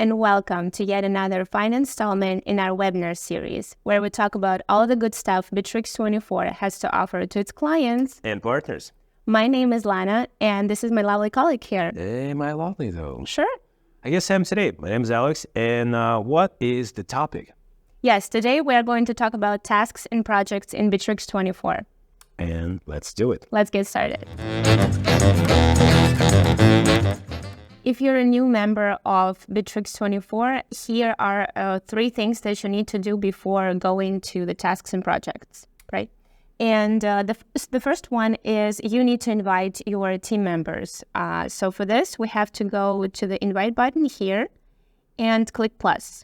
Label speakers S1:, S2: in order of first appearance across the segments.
S1: and welcome to yet another fine installment in our webinar series, where we talk about all the good stuff Bitrix24 has to offer to its clients
S2: and partners.
S1: My name is Lana, and this is my lovely colleague here.
S2: Hey, my lovely though.
S1: Sure.
S2: I guess I'm today. My name is Alex, and what is the topic?
S1: Yes, today we are going to talk about tasks and projects in Bitrix24.
S2: And let's do it.
S1: Let's get started. If you're a new member of Bitrix24, here are 3 things that you need to do before going to the tasks and projects, right? And the first one is you need to invite your team members. So for this, we have to go to the invite button here and click plus.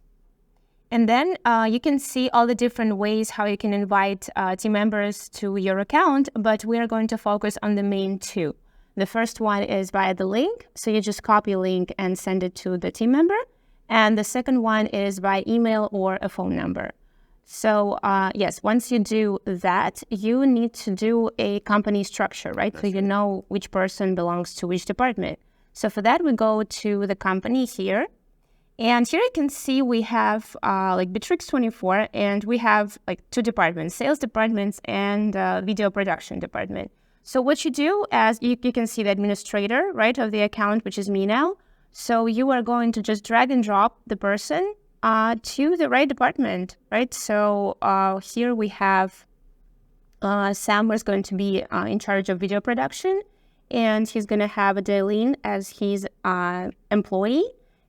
S1: And then you can see all the different ways how you can invite team members to your account, but we are going to focus on the main 2. The first one is via the link, so you just copy a link and send it to the team member. And the second one is by email or a phone number. So yes, once you do that, you need to do a company structure, right? So you know which person belongs to which department. So for that, we go to the company here. And here you can see we have like Bitrix24, and we have like 2 departments, sales departments and video production department. So what you do, as you can see the administrator, right, of the account, which is me now. So you are going to just drag and drop the person to the right department, right? So here we have Sam, who's going to be in charge of video production, and he's going to have Adeline as his employee.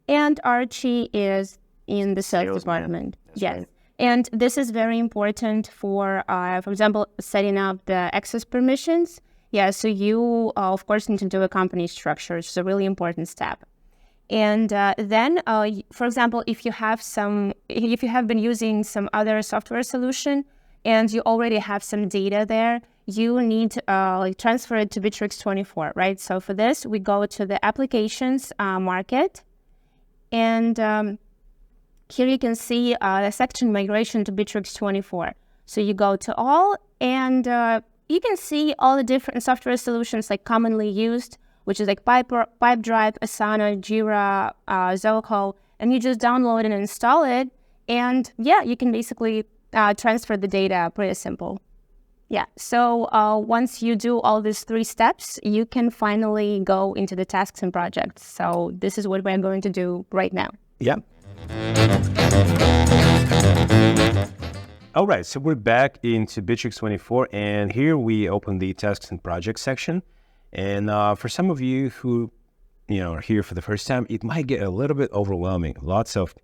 S1: And Archie is in the sales department. Yes. Right. And this is very important for example, setting up the access permissions. Yeah, so you, of course, need to do a company structure. It's a really important step. And then, for example, if you have been using some other software solution and you already have some data there, you need to transfer it to Bitrix24, right? So for this, we go to the applications market. And here you can see the section migration to Bitrix24. So you go to all, and you can see all the different software solutions like commonly used, which is like Pipedrive, Asana, Jira, Zoho, and you just download and install it. And yeah, you can basically transfer the data, pretty simple. Yeah, so once you do all these 3 steps, you can finally go into the tasks and projects. So this is what we're going to do right now.
S2: Yeah. All right, so we're back into Bitrix24, and here we open the tasks and projects section. And for some of you who are here for the first time, it might get a little bit overwhelming. Lots of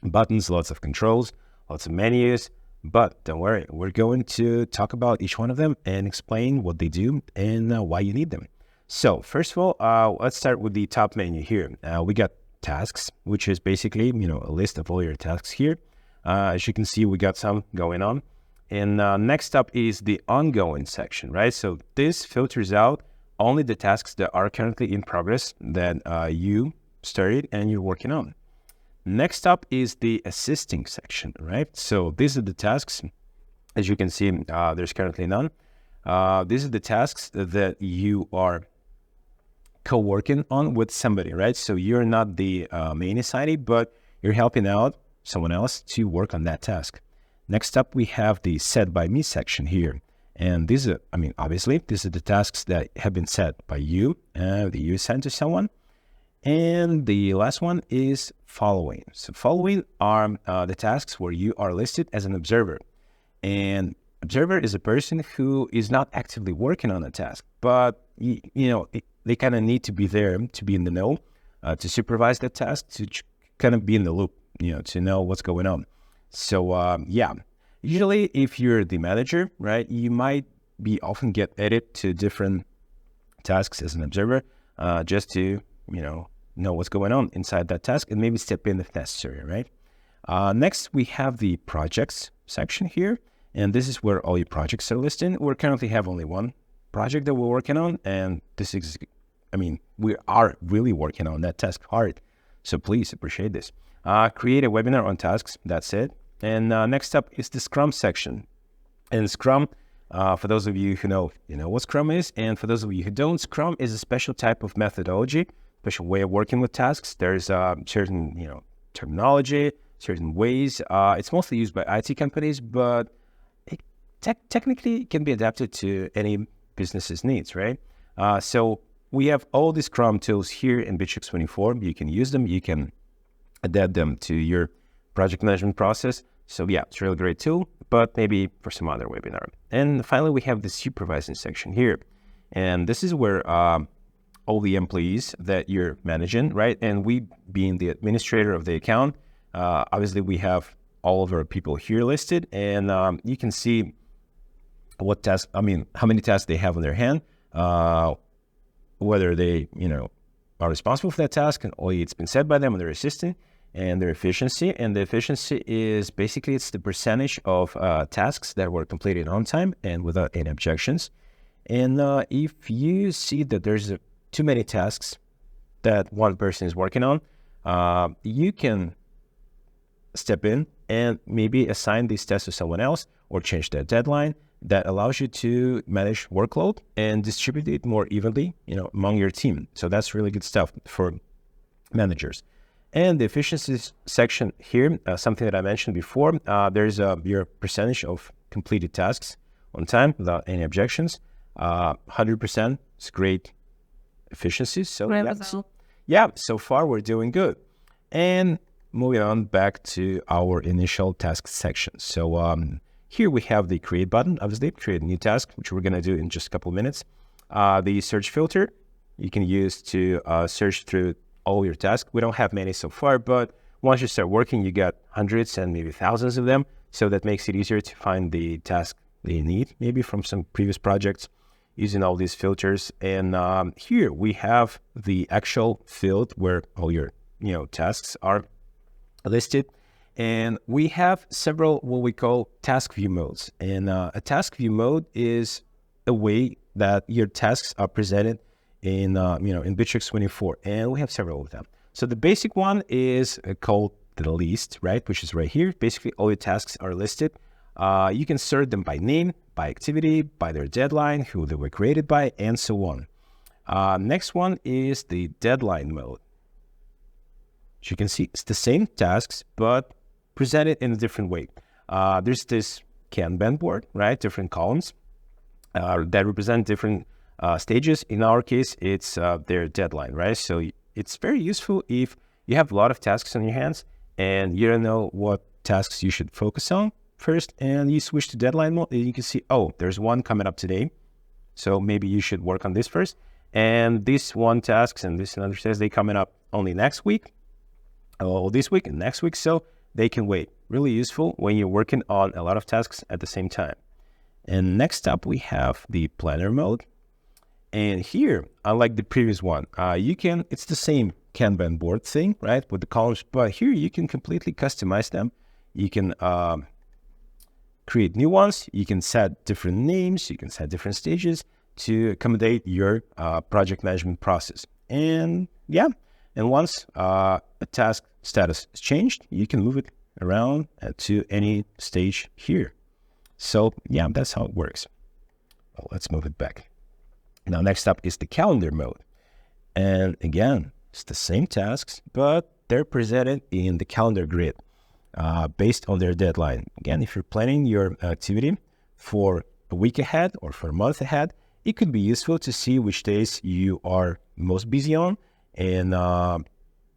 S2: buttons, lots of controls, lots of menus. But don't worry, we're going to talk about each one of them and explain what they do and why you need them. So first of all, let's start with the top menu here. We got tasks, which is basically, a list of all your tasks here. As you can see, we got some going on. And next up is the ongoing section, right? So this filters out only the tasks that are currently in progress that you started and you're working on. Next up is the assisting section, right? So these are the tasks. As you can see, there's currently none. These are the tasks that you are co-working on with somebody, right? So you're not the main assignee, but you're helping out someone else to work on that task. Next up, we have the set by me section here. And these are, obviously, these are the tasks that have been set by you, that you sent to someone. And the last one is following. So following are the tasks where you are listed as an observer. And observer is a person who is not actively working on a task, but they kind of need to be there to be in the know, to supervise that task, to kind of be in the loop, to know what's going on. So yeah, usually if you're the manager, right, you might be often get added to different tasks as an observer, just to know what's going on inside that task and maybe step in if necessary, right? Next, we have the projects section here, and this is where all your projects are listed. We currently have only one project that we're working on, and this is, we are really working on that task hard, so please appreciate this. Create a webinar on tasks, that's it. And next up is the Scrum section. And Scrum, for those of you who know, what Scrum is, and for those of you who don't, Scrum is a special type of methodology, special way of working with tasks. There's certain, terminology, certain ways. It's mostly used by IT companies, but it technically can be adapted to any business's needs, right? So we have all these Scrum tools here in Bitrix24. You can use them. You can adapt them to your project management process. So yeah, it's a really great tool, but maybe for some other webinar. And finally, we have the supervising section here. And this is where all the employees that you're managing, right? And we being the administrator of the account, obviously we have all of our people here listed, and you can see what task, how many tasks they have on their hand, whether they, are responsible for that task, and it's been set by them and their assistant, and their efficiency. And the efficiency is basically, it's the percentage of tasks that were completed on time and without any objections. And if you see that there's too many tasks that one person is working on, you can step in and maybe assign these tasks to someone else or change that deadline. That allows you to manage workload and distribute it more evenly, among your team. So that's really good stuff for managers. And the efficiency section here, something that I mentioned before, there's your percentage of completed tasks on time without any objections. 100% is great efficiency. So so far we're doing good. And moving on back to our initial task section. So here we have the create button, obviously, create a new task, which we're going to do in just a couple of minutes. The search filter, you can use to search through all your tasks. We don't have many so far, but once you start working, you got hundreds and maybe thousands of them. So that makes it easier to find the task that you need, maybe from some previous projects, using all these filters. And here we have the actual field where all your tasks are listed. And we have several what we call task view modes. And a task view mode is a way that your tasks are presented in in Bitrix24, and we have several of them. So the basic one is called the list, right? Which is right here. Basically, all your tasks are listed. You can sort them by name, by activity, by their deadline, who they were created by, and so on. Next one is the deadline mode. As you can see, it's the same tasks, but presented in a different way. There's this Kanban board, right? Different columns that represent different stages. In our case, it's their deadline, right? So it's very useful if you have a lot of tasks on your hands and you don't know what tasks you should focus on first, and you switch to deadline mode, and you can see, oh, there's one coming up today, so maybe you should work on this first. And this one tasks and this another task, they coming up only next week, or this week and next week, so they can wait. Really useful when you're working on a lot of tasks at the same time. And next up, we have the planner mode. And here, unlike the previous one, it's the same Kanban board thing, right, with the columns, but here you can completely customize them. You can create new ones. You can set different names. You can set different stages to accommodate your project management process. And once a task status is changed, you can move it around to any stage here. So that's how it works. Well, let's move it back. Now, next up is the calendar mode. And again, it's the same tasks, but they're presented in the calendar grid based on their deadline. Again, if you're planning your activity for a week ahead or for a month ahead, it could be useful to see which days you are most busy on and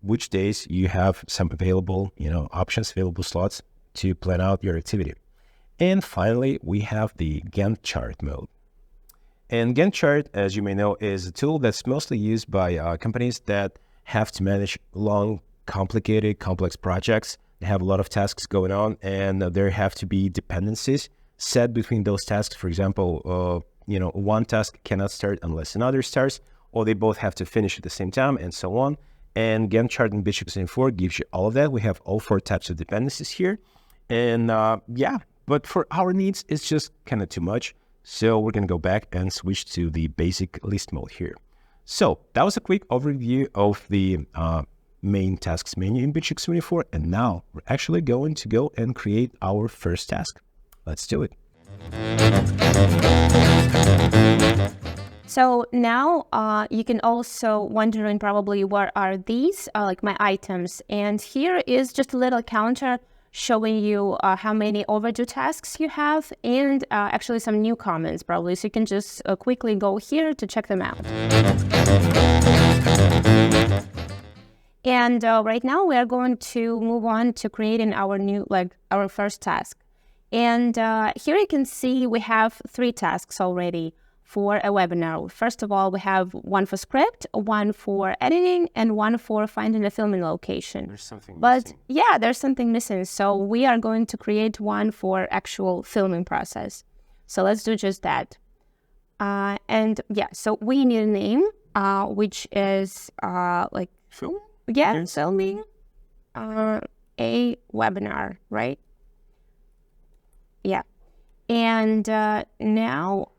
S2: which days you have some available, available slots to plan out your activity. And finally, we have the Gantt chart mode. And Gantt chart, as you may know, is a tool that's mostly used by companies that have to manage long, complicated, complex projects. They have a lot of tasks going on, and there have to be dependencies set between those tasks. For example, one task cannot start unless another starts, or they both have to finish at the same time, and so on. And Gantt chart in Bitrix24 gives you all of that. We have all 4 types of dependencies here. And but for our needs, it's just kind of too much. So we're going to go back and switch to the basic list mode here. So that was a quick overview of the main tasks menu in Bitrix24. And now we're actually going to go and create our first task. Let's do it.
S1: So now you can also wondering probably what are these, like my items. And here is just a little counter showing you how many overdue tasks you have and actually some new comments probably. So you can just quickly go here to check them out. And right now we are going to move on to creating our new, like our first task. And here you can see we have 3 tasks already for a webinar. First of all, we have one for script, one for editing, and one for finding a filming location.
S2: There's something
S1: But
S2: missing.
S1: yeah, there's something missing. So we are going to create one for actual filming process. So let's do just that. And yeah, so we need a name, which is like
S2: Film?
S1: yeah,
S2: Yes.
S1: filming a webinar, right? Yeah. And now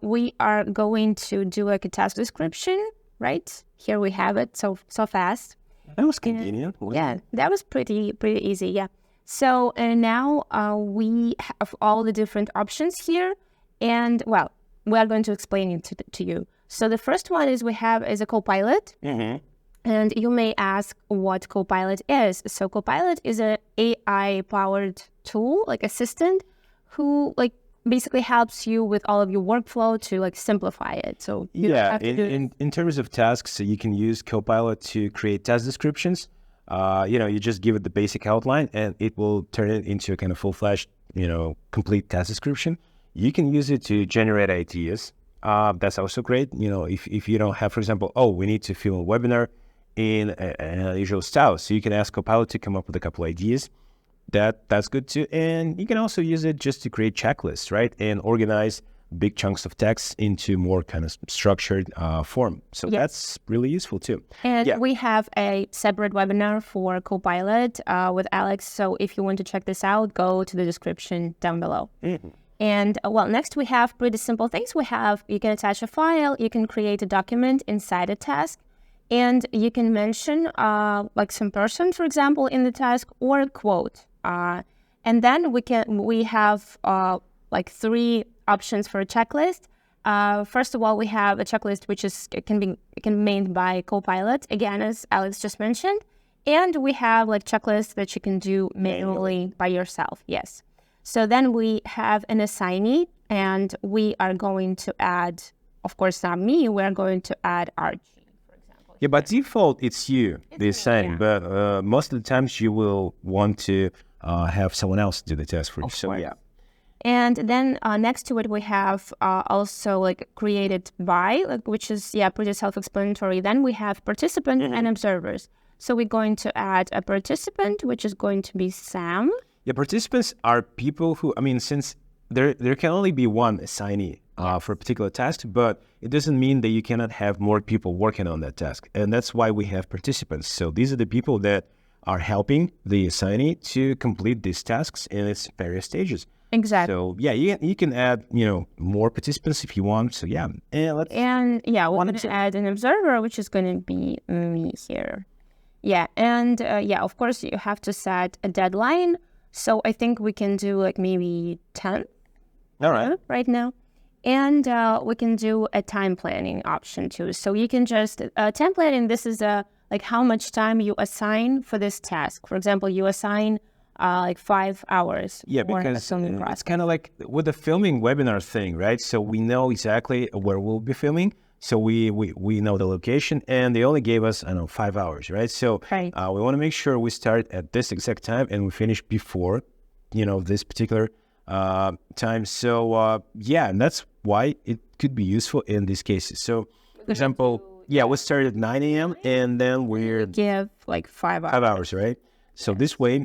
S1: we are going to do like a task description, right? Here we have it so fast.
S2: That was convenient.
S1: Yeah, that was pretty easy. Yeah. So now we have all the different options here, and well, we are going to explain it to you. So the first one is we have is a Copilot.
S2: Mm-hmm.
S1: And you may ask what Copilot is. So Copilot is an AI-powered tool, like assistant, who like basically helps you with all of your workflow to like simplify it. So you don't
S2: Yeah,
S1: have to do it.
S2: in terms of tasks, so you can use Copilot to create task descriptions. You just give it the basic outline and it will turn it into a kind of full-fledged, complete task description. You can use it to generate ideas. That's also great. If you don't have, for example, we need to film a webinar in an unusual style. So you can ask Copilot to come up with a couple ideas. That's good too. And you can also use it just to create checklists, right? And organize big chunks of text into more kind of structured form. So that's really useful too.
S1: And we have a separate webinar for Copilot with Alex. So if you want to check this out, go to the description down below.
S2: Mm-hmm.
S1: And well, next we have pretty simple things. You can attach a file, you can create a document inside a task, and you can mention like some person, for example, in the task or a quote. And then we have like 3 options for a checklist. First of all, we have a checklist which can be made by Copilot, again, as Alex just mentioned. And we have like checklists that you can do manually by yourself. Yes. So then we have an assignee, and we are going to add, of course, not me, we're going to add Archie.
S2: Yeah, by default, it's you, the assignee, but most of the times you will want to have someone else do the test for you. So, yeah.
S1: And then next to it, we have also like created by, which is, pretty self-explanatory. Then we have participant and observers. So we're going to add a participant, which is going to be Sam.
S2: Yeah, participants are people who, since there can only be one assignee for a particular task, but it doesn't mean that you cannot have more people working on that task. And that's why we have participants. So these are the people that are helping the assignee to complete these tasks in its various stages.
S1: Exactly.
S2: So yeah, you can add, more participants if you want. So yeah.
S1: We're going to add an observer, which is going to be me here. Yeah. And of course you have to set a deadline. So I think we can do like maybe 10.
S2: All right.
S1: Right now. And we can do a time planning option too. So you can just, time planning, this is like how much time you assign for this task. For example, you assign like 5 hours.
S2: Yeah, because it's kind of like with the filming webinar thing, right? So we know exactly where we'll be filming. So we know the location, and they only gave us, 5 hours, right? So we want to make sure we start at this exact time and we finish before, this particular time. So and that's why it could be useful in these cases. So, for example, we start at 9 a.m. and then we're
S1: give like 5 hours.
S2: 5 hours, right? So this way,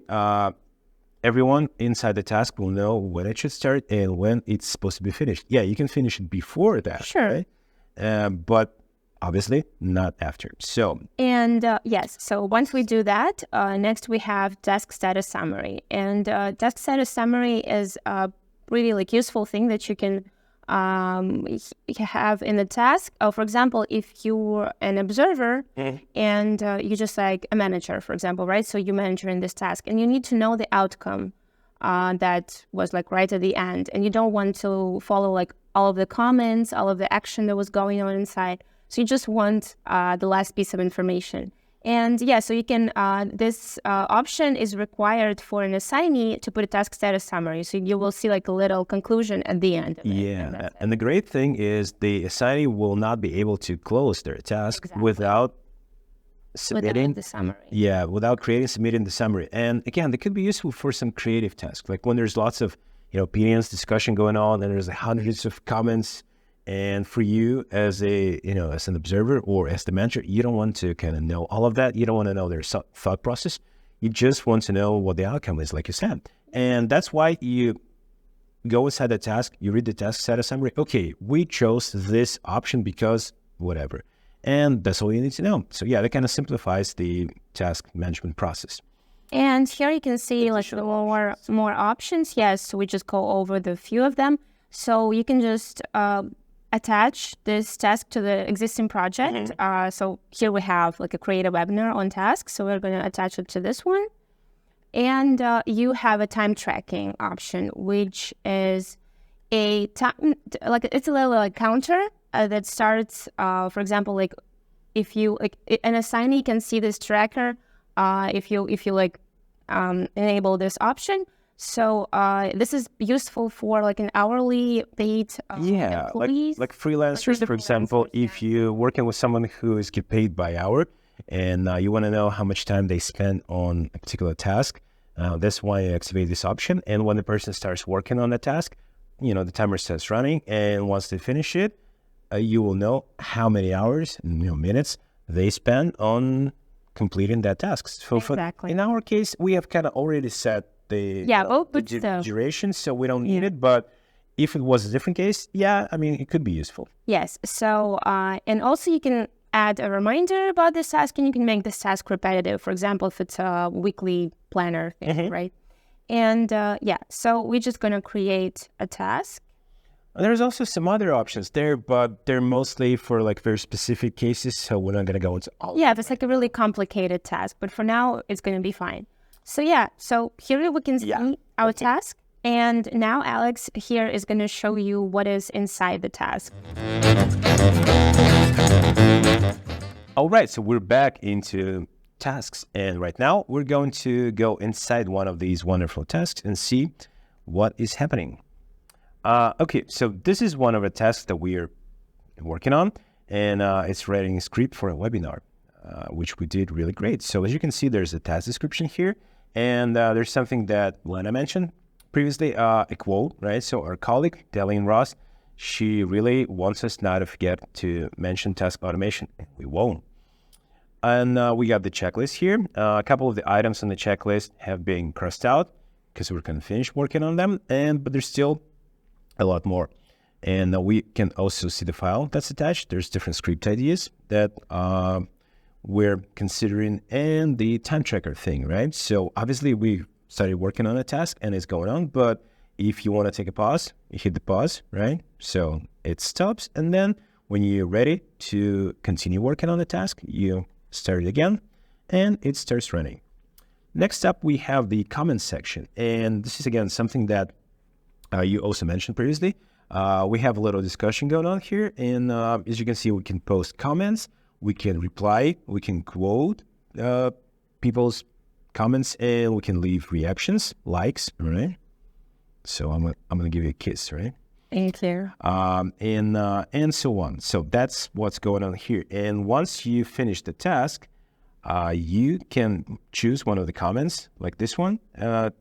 S2: everyone inside the task will know when it should start and when it's supposed to be finished. Yeah, you can finish it before that,
S1: sure,
S2: right? But obviously not after. So
S1: so once we do that, next we have task status summary, and task status summary is a really like useful thing that you can have in the task. For example, if you're an observer and you're just like a manager, for example, right? So you manager in this task and you need to know the outcome that was like right at the end, and you don't want to follow like all of the comments, all of the action that was going on inside. So you just want the last piece of information. And yeah, so you can, this option is required for an assignee to put a task status summary. So you will see like a little conclusion at the end.
S2: Yeah, and the great thing is the assignee will not be able to close their task without submitting
S1: the summary.
S2: Yeah, without submitting the summary. And again, that could be useful for some creative tasks, like when there's lots of, opinions, discussion going on, and there's hundreds of comments. And for you as as an observer or as the manager, you don't want to kind of know all of that. You don't want to know their thought process. You just want to know what the outcome is, like you said. And that's why you go inside the task, you read the task status summary. Okay, we chose this option because whatever. And that's all you need to know. So yeah, that kind of simplifies the task management process.
S1: And here you can see like more options. Yes, so we just go over the few of them. So you can just attach this task to the existing project. So here we have like a create a webinar on task. So we're going to attach it to this one. And you have a time tracking option, which is a time, like it's a little like counter that starts, for example, like if you like an assignee can see this tracker if you like enable this option. So this is useful for like an hourly paid employees.
S2: like freelancers, for example. If you're working with someone who is get paid by hour and you want to know how much time they spend on a particular task, that's why I activate this option. And when the person starts working on the task, the timer starts running, and once they finish it, you will know how many hours, minutes they spend on completing that task. So
S1: exactly.
S2: In our case, we have kind of already set the duration, so we don't need it. But if it was a different case, it could be useful.
S1: Yes. So and also you can add a reminder about this task, and you can make this task repetitive. For example, if it's a weekly planner thing, right? And so we're just going to create a task.
S2: There's also some other options there, but they're mostly for like very specific cases, so we're not going to go into all.
S1: Yeah, if it's like a really complicated task, but for now it's going to be fine. So so here we can see our task, and now Alex here is going to show you what is inside the task.
S2: All right, so we're back into tasks, and right now we're going to go inside one of these wonderful tasks and see what is happening. Okay, so this is one of the tasks that we are working on, and it's writing a script for a webinar, which we did really great. So as you can see, there's a task description here, and there's something that Lena mentioned previously, a quote, right? So our colleague, Delene Ross, she really wants us not to forget to mention task automation. We won't. And we got the checklist here. A couple of the items on the checklist have been crossed out because we're going to finish working on them, but there's still a lot more. And we can also see the file that's attached. There's different script ideas that we're considering, and the time tracker thing, right? So obviously we started working on a task and it's going on, but if you want to take a pause, you hit the pause, right? So it stops, and then when you're ready to continue working on the task, you start it again and it starts running. Next up, we have the comments section, and this is again something that you also mentioned previously. We have a little discussion going on here, and as you can see, we can post comments, we can reply, we can quote people's comments, and we can leave reactions, likes, right? So I'm gonna give you a kiss, right?
S1: Thank you.
S2: And so on. So that's what's going on here. And once you finish the task, you can choose one of the comments, like this one,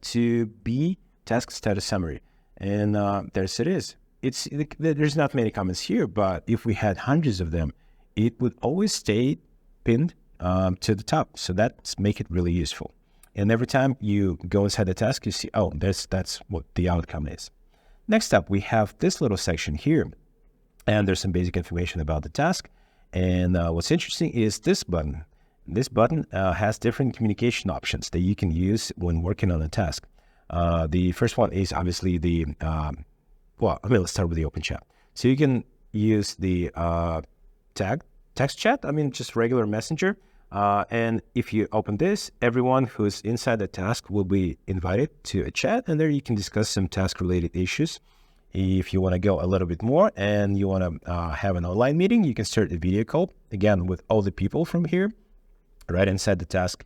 S2: to be task status summary. And there's it is. There's not many comments here, but if we had hundreds of them, it would always stay pinned to the top. So that's make it really useful. And every time you go inside the task, you see, oh, that's what the outcome is. Next up, we have this little section here, and there's some basic information about the task. And what's interesting is this button. This button has different communication options that you can use when working on a task. The first one is obviously the, let's start with the open chat. So you can use the text chat, just regular messenger. And if you open this, everyone who's inside the task will be invited to a chat, and there you can discuss some task-related issues. If you want to go a little bit more and you want to have an online meeting, you can start a video call, again, with all the people from here, right inside the task.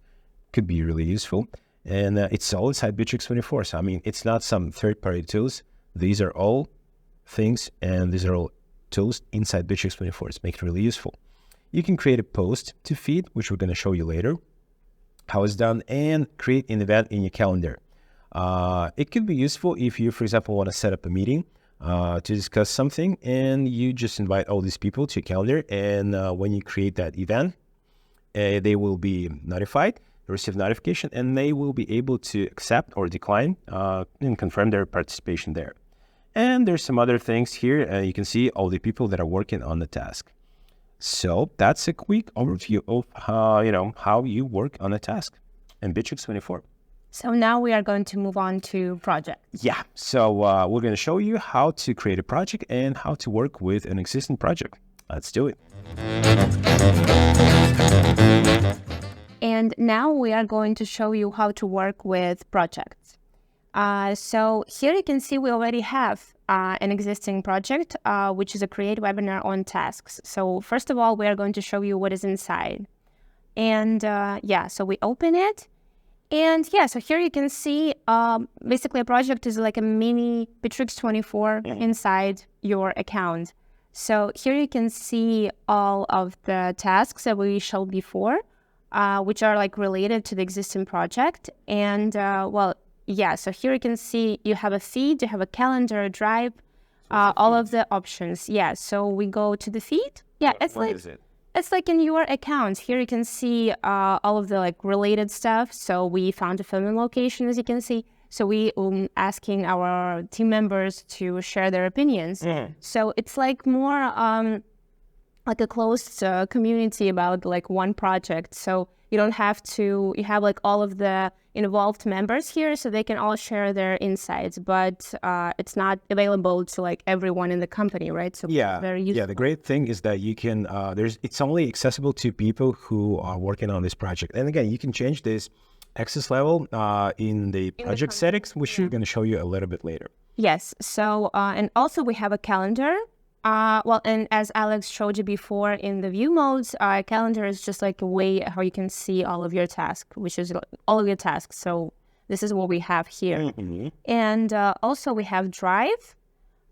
S2: Could be really useful. And it's all inside Bitrix24. So, I mean, it's not some third-party tools. These are all things, and these are all tools inside Bitrix24. It's make it really useful. You can create a post to feed, which we're going to show you later how it's done, and create an event in your calendar. It could be useful if you, for example, want to set up a meeting to discuss something, and you just invite all these people to your calendar, and when you create that event, they will be notified, receive notification, and they will be able to accept or decline and confirm their participation there. And there's some other things here. You can see all the people that are working on the task. So that's a quick overview of how you work on a task in Bitrix24.
S1: So now we are going to move on to projects.
S2: Yeah. So we're going to show you how to create a project and how to work with an existing project. Let's do it.
S1: And now we are going to show you how to work with projects. So here you can see we already have an existing project, which is a create webinar on tasks. So first of all, we are going to show you what is inside. And so we open it. And so here you can see basically a project is like a mini Bitrix24 inside your account. So here you can see all of the tasks that we showed before, which are like related to the existing project. And so here you can see you have a feed, you have a calendar, a drive, all of the options. Yeah, so we go to the feed. Yeah, it's like in your account. Here you can see all of the like related stuff. So we found a filming location, as you can see. So we asking our team members to share their opinions. So it's like more like a closed community about like one project. So you don't have to, you have like all of the involved members here so they can all share their insights, but it's not available to like everyone in the company, right? So
S2: yeah,
S1: very useful.
S2: Yeah, the great thing is that you can, it's only accessible to people who are working on this project. And again, you can change this access level in the project settings, which we're going to show you a little bit later.
S1: Yes, so, and also we have a calendar. And as Alex showed you before in the view modes, calendar is just like a way how you can see all of your tasks, which is all of your tasks. So this is what we have here. And also we have Drive.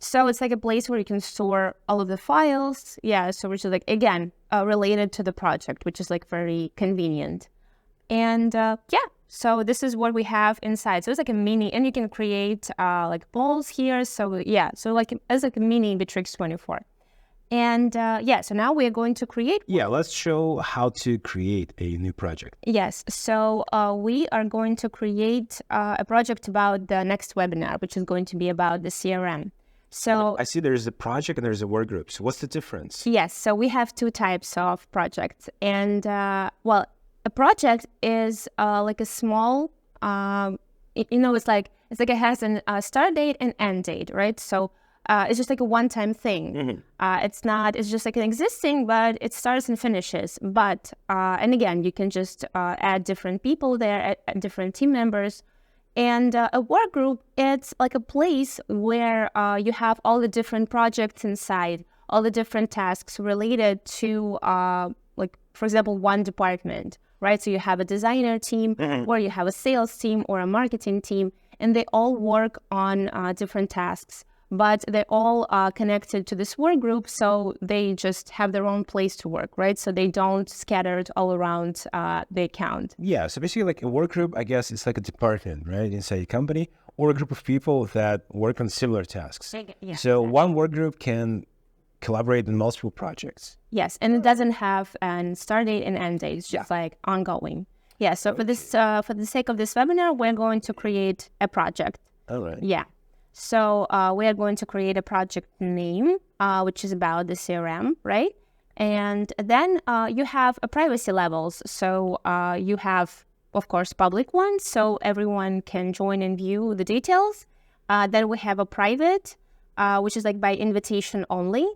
S1: So it's like a place where you can store all of the files. Yeah, so which is like, again, related to the project, which is like very convenient. And so this is what we have inside. So it's like a mini, and you can create like polls here. So so like it's like a mini Bitrix24. And so now we are going to create.
S2: Yeah, let's show how to create a new project.
S1: Yes, so we are going to create a project about the next webinar, which is going to be about the CRM. So
S2: I see there's a project and there's a work group. So what's the difference?
S1: Yes, so we have two types of projects. And a project is like a small, it's like it has a start date and end date, right? So it's just like a one-time thing. It's just like an existing, but it starts and finishes. But, and again, you can just add different people there, add different team members. And a work group, it's like a place where you have all the different projects inside, all the different tasks related to, like, for example, one department. Right, so you have a designer team, or you have a sales team, or a marketing team, and they all work on different tasks. But they're all connected to this work group, so they just have their own place to work, right? So they don't scattered all around the account.
S2: Yeah, so basically, like a work group, I guess it's like a department, right, inside a company, or a group of people that work on similar tasks.
S1: Yeah.
S2: So one work group can collaborate in multiple projects.
S1: Yes, and it doesn't have an start date and end date. It's just like ongoing. Yeah, so for this, for the sake of this webinar, we're going to create a project.
S2: All right.
S1: Yeah. So we are going to create a project name, which is about the CRM, right? And then you have a privacy levels. So you have, of course, public ones, so everyone can join and view the details. Then we have a private, which is like by invitation only.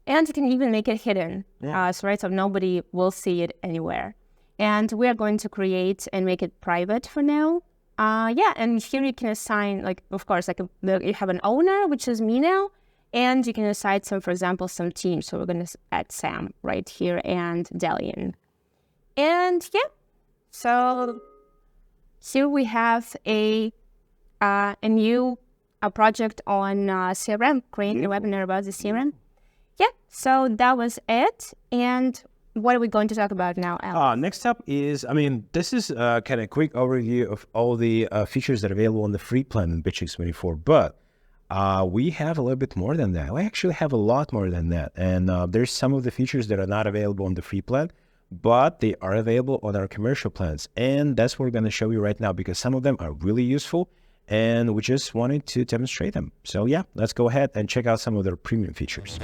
S1: And you can even make it hidden, so nobody will see it anywhere. And we are going to create and make it private for now. Yeah, and here you can assign, like, of course, like you have an owner, which is me now, and you can assign some, for example, some teams. So we're going to add Sam right here and Delian. And yeah, so here we have a new project on CRM, creating a webinar about the CRM. Yeah, so that was it. And what are we going to talk about now, Alex?
S2: Next up is, this is kind of quick overview of all the features that are available on the free plan in Bitrix24, but we have a little bit more than that. We actually have a lot more than that. And there's some of the features that are not available on the free plan, but they are available on our commercial plans. And that's what we're going to show you right now, because some of them are really useful and we just wanted to demonstrate them. So yeah, let's go ahead and check out some of their premium features.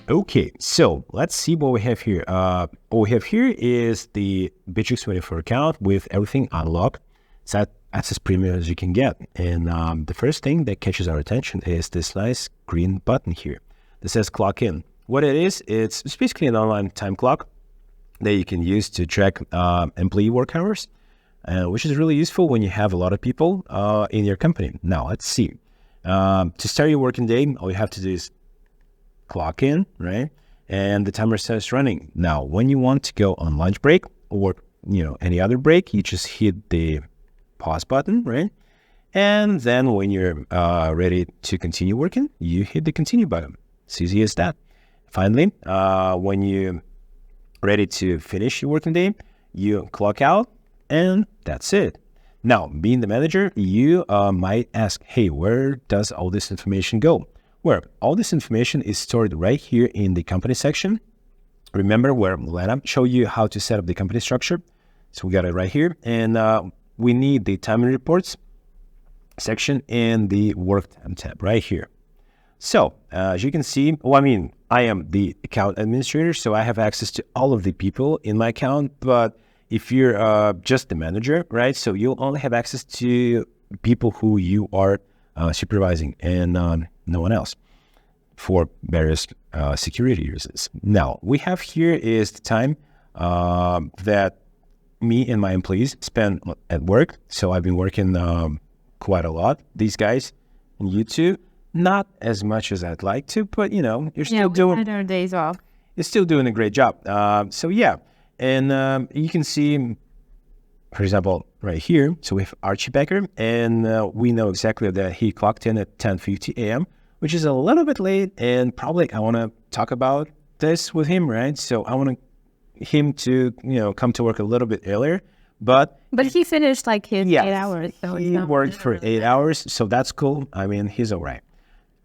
S2: Okay, so let's see what we have here. What we have here is the Bitrix24 account with everything unlocked. It's as premium as you can get. And the first thing that catches our attention is this nice green button here that says clock in. What it is, it's basically an online time clock that you can use to track employee work hours, which is really useful when you have a lot of people in your company. Now, let's see. To start your working day, all you have to do is clock in, right? And the timer starts running. Now, when you want to go on lunch break or, any other break, you just hit the pause button, right? And then when you're ready to continue working, you hit the continue button. It's easy as that. Finally, when you're ready to finish your working day, you clock out, and that's it. Now, being the manager, you might ask, hey, where does all this information go? Where all this information is stored right here in the company section. Remember where Lena showed you how to set up the company structure? So we got it right here. And we need the time and reports section and the work time tab right here. So as you can see, I am the account administrator, so I have access to all of the people in my account. But if you're just the manager, right? So you'll only have access to people who you are supervising and no one else for various security reasons. Now, we have here is the time that me and my employees spend at work. So I've been working quite a lot. These guys and you too, not as much as I'd like to, but you're still doing
S1: our days off.
S2: You're still doing a great job. So yeah, and you can see, for example, right here. So we have Archie Becker, and we know exactly that he clocked in at 10:50 a.m., which is a little bit late, and probably I want to talk about this with him, right? So I want him to, come to work a little bit earlier, but
S1: he finished like his 8 hours. So
S2: he worked for 8 hours, so that's cool. He's all right.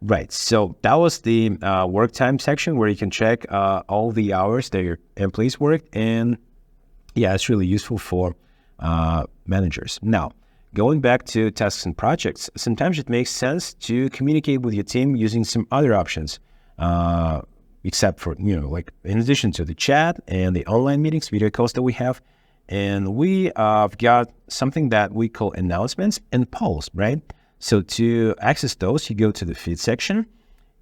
S2: Right, so that was the work time section where you can check all the hours that your employees worked, and yeah, it's really useful for managers. Now, going back to tasks and projects, sometimes it makes sense to communicate with your team using some other options, except for, like in addition to the chat and the online meetings, video calls that we have. And we got something that we call announcements and polls, right? So to access those, you go to the feed section.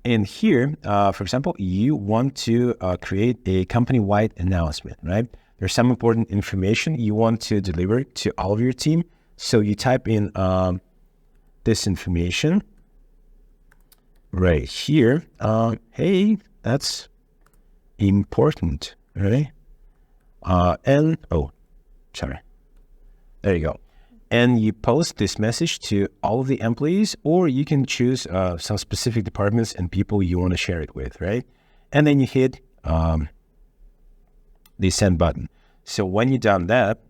S2: And here, for example, you want to create a company-wide announcement, right? There's some important information you want to deliver to all of your team. So you type in this information right here. Hey, that's important, right? There you go. And you post this message to all of the employees, or you can choose some specific departments and people you want to share it with, right? And then you hit the send button. So when you've done that,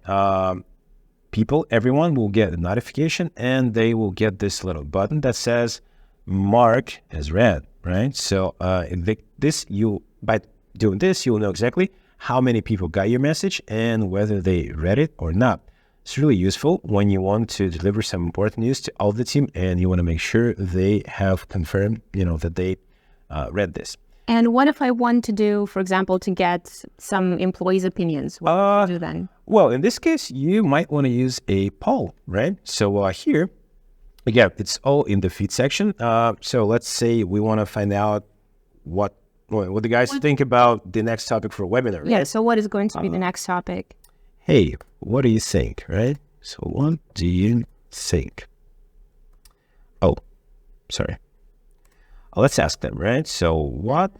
S2: everyone will get a notification, and they will get this little button that says mark as read, right? So by doing this, you'll know exactly how many people got your message and whether they read it or not. It's really useful when you want to deliver some important news to all the team, and you want to make sure they have confirmed, that they read this.
S1: And what if I want to do, for example, to get some employees' opinions? What do you do then?
S2: Well, in this case, you might want to use a poll, right? So here, again, it's all in the feed section. So let's say we want to find out what what do you guys think about the next topic for webinar? Right?
S1: Yeah, so what is going to be the next topic?
S2: Hey, what do you think, right? So what do you think? Oh, sorry. Let's ask them, right? So what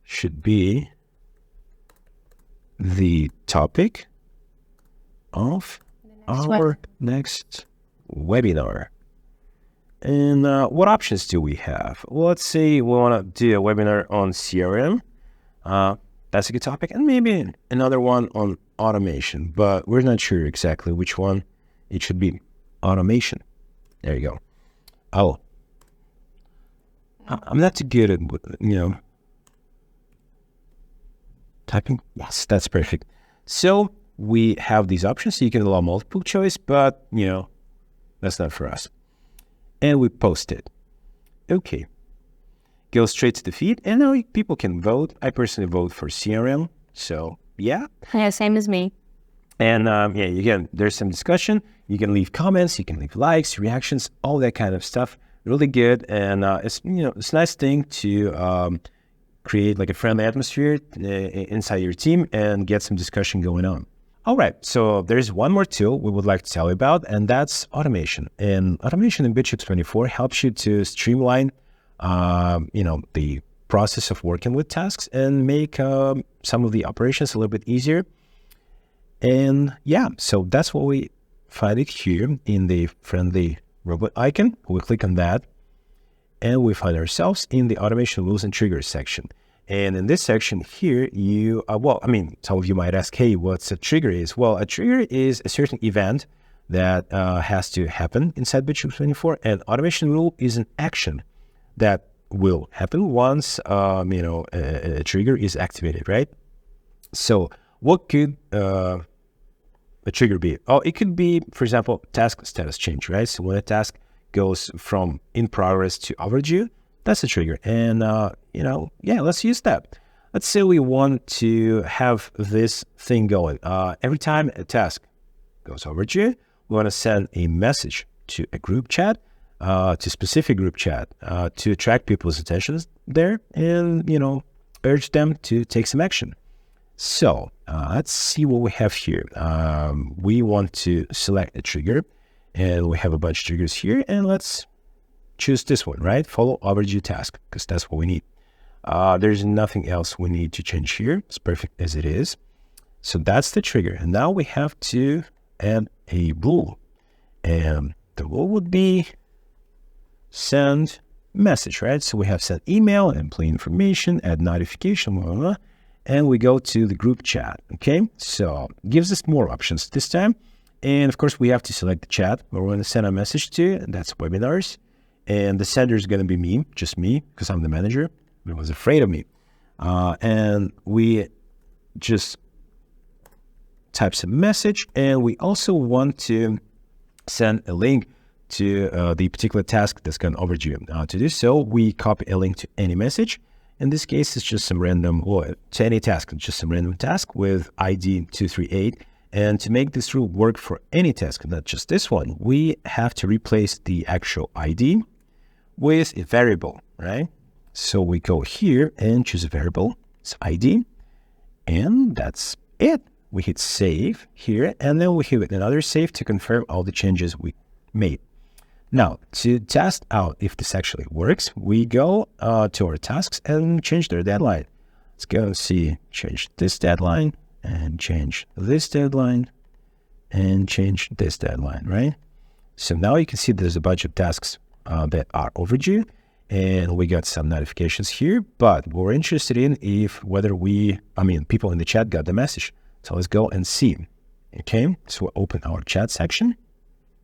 S2: should be the topic of our next webinar? And what options do we have? Well, let's say we want to do a webinar on CRM. That's a good topic. And maybe another one on automation, but we're not sure exactly which one. It should be automation. There you go. Oh, I'm not too good at, typing. Yes, that's perfect. So we have these options. You can allow multiple choice, but, that's not for us. And we post it. Okay. Go straight to the feed, and now people can vote. I personally vote for CRM. So, yeah.
S1: Yeah, same as me.
S2: And, again, there's some discussion. You can leave comments. You can leave likes, reactions, all that kind of stuff. Really good. And it's a nice thing to create like a friendly atmosphere inside your team and get some discussion going on. All right, so there's one more tool we would like to tell you about, and that's automation. And automation in Bitrix24 helps you to streamline, the process of working with tasks and make some of the operations a little bit easier. And yeah, so that's what we find it here in the friendly robot icon. We click on that, and we find ourselves in the automation rules and triggers section. And in this section here, some of you might ask, hey, what's a trigger is? Well, a trigger is a certain event that has to happen inside Bitrix24, and automation rule is an action that will happen once, a trigger is activated, right? So what could a trigger be? Oh, it could be, for example, task status change, right? So when a task goes from in progress to overdue, that's a trigger. And, let's use that. Let's say we want to have this thing going. Every time a task goes overdue, we want to send a message to a group chat, to specific group chat, to attract people's attention there and, urge them to take some action. So let's see what we have here. We want to select a trigger, and we have a bunch of triggers here, and let's choose this one, right? Follow overdue task, because that's what we need. There's nothing else we need to change here. It's perfect as it is. So that's the trigger. And now we have to add a rule. And the rule would be send message, right? So we have send email, employee information, add notification, blah, blah, blah, and we go to the group chat, okay? So gives us more options this time. And of course, we have to select the chat where we're going to send a message to, and that's webinars. And the sender is going to be me, just me, because I'm the manager. It was afraid of me. And we just type some message. And we also want to send a link to the particular task that's gone overdue. To do so, we copy a link to any message. In this case, it's just some random, to any task, just some random task with ID 238. And to make this rule work for any task, not just this one, we have to replace the actual ID with a variable, right? So we go here and choose a variable, it's ID, and that's it. We hit save here, and then we hit another save to confirm all the changes we made. Now, to test out if this actually works, we go to our tasks and change their deadline. Let's go and see, change this deadline, and change this deadline, and change this deadline, right? So now you can see there's a bunch of tasks that are overdue, and we got some notifications here, but what we're interested in whether people in the chat got the message. So let's go and see. Okay, so we'll open our chat section,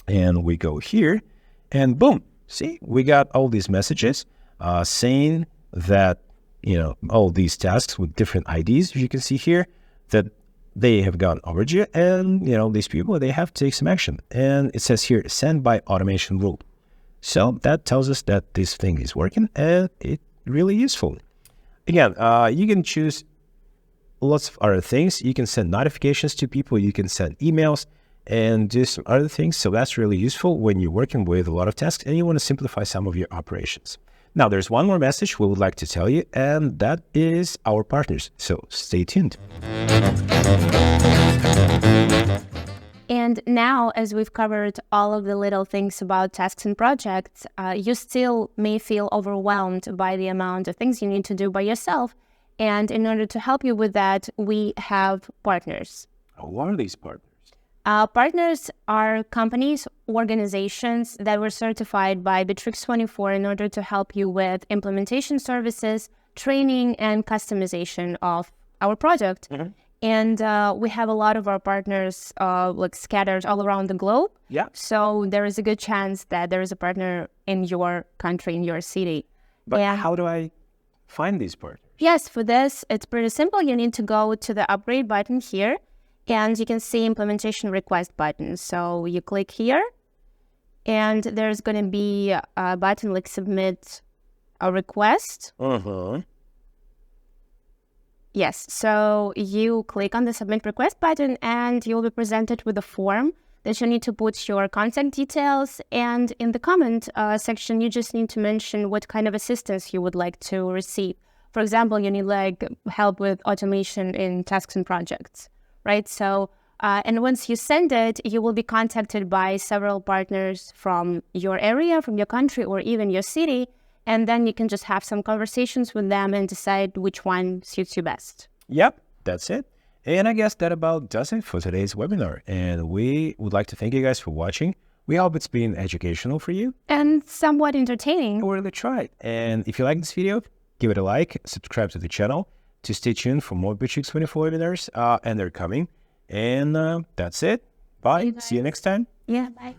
S2: and we go here, and boom, see, we got all these messages saying that, all these tasks with different IDs, as you can see here, that they have gone overdue, and, these people, they have to take some action. And it says here, send by automation rule. So that tells us that this thing is working, and it's really useful. Again, you can choose lots of other things. You can send notifications to people, you can send emails, and do some other things. So that's really useful when you're working with a lot of tasks and you want to simplify some of your operations. Now, there's one more message we would like to tell you, and that is our partners. So stay tuned.
S1: And now, as we've covered all of the little things about tasks and projects, you still may feel overwhelmed by the amount of things you need to do by yourself. And in order to help you with that, we have partners.
S2: Who are these partners?
S1: Partners are companies, organizations that were certified by Bitrix24 in order to help you with implementation services, training, and customization of our product.
S2: Mm-hmm.
S1: And we have a lot of our partners like scattered all around the globe.
S2: Yeah.
S1: So there is a good chance that there is a partner in your country, in your city.
S2: But how do I find these partners?
S1: Yes, for this, it's pretty simple. You need to go to the upgrade button here, and you can see implementation request button. So you click here, and there's going to be a button like submit a request. Yes, so you click on the submit request button, and you'll be presented with a form that you need to put your contact details. And in the comment section, you just need to mention what kind of assistance you would like to receive. For example, you need like help with automation in tasks and projects, right? So, and once you send it, you will be contacted by several partners from your area, from your country, or even your city. And then you can just have some conversations with them and decide which one suits you best.
S2: Yep, that's it. And I guess that about does it for today's webinar. And we would like to thank you guys for watching. We hope it's been educational for you.
S1: And somewhat entertaining.
S2: We're going to try it. And if you like this video, give it a like, subscribe to the channel to stay tuned for more Bitrix24 webinars, and they're coming. And that's it. Bye. See you next time.
S1: Yeah, bye.